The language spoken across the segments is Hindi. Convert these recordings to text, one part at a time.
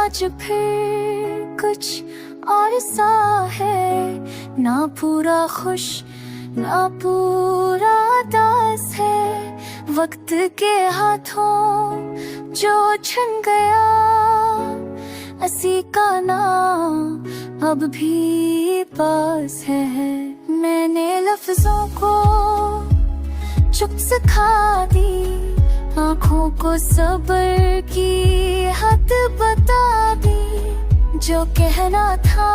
आज फिर कुछ और सा है, ना पूरा खुश ना पूरा दास है। वक्त के हाथों जो छिन गया, असी का नाम अब भी पास है। मैंने लफ्जों को चुप सिखा दी, आँखों को सब्र की हद बता दी। जो कहना था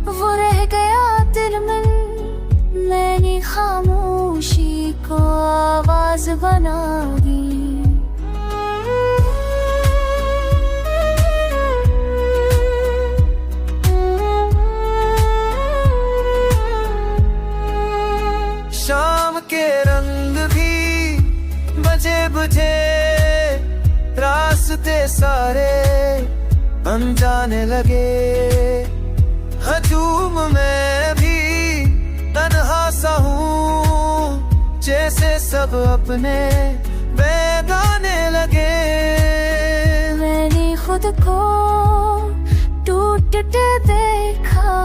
वो रह गया दिल में, मैंने खामोशी को आवाज बना दी। शाम के रंग भी बजे बुझे, रास्ते सारे अनजाने लगे। हजूम में भी तन्हा सा हूँ, जैसे सब अपने बेगाने लगे। मैंने खुद को टूटते देखा,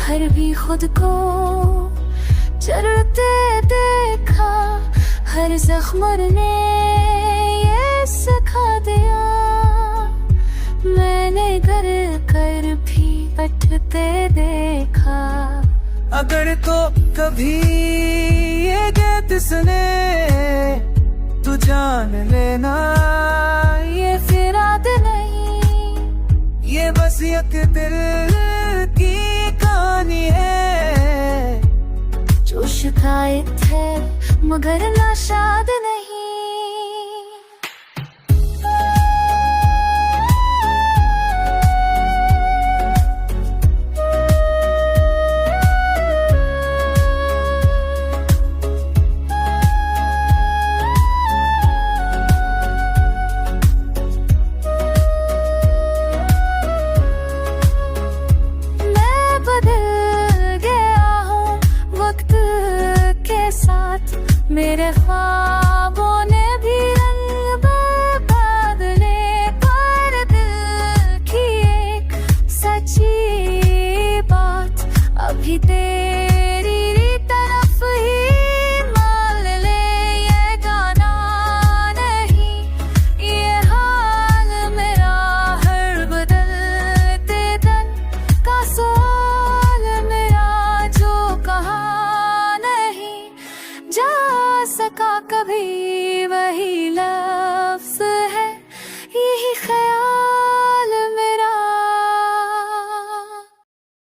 फिर भी खुद को चलते देखा। हर जख्म ने ये सिखा दिया, मैंने गर कर भी उठते देखा। अगर तो कभी ये गीत सुने तू जान लेना, ये फिराद नहीं, ये बस एक दिल की कहानी है। जो शिकायत है मगर नाशाद नहीं। मैं बदल गया हूँ वक्त के साथ, मेरे ख्वाब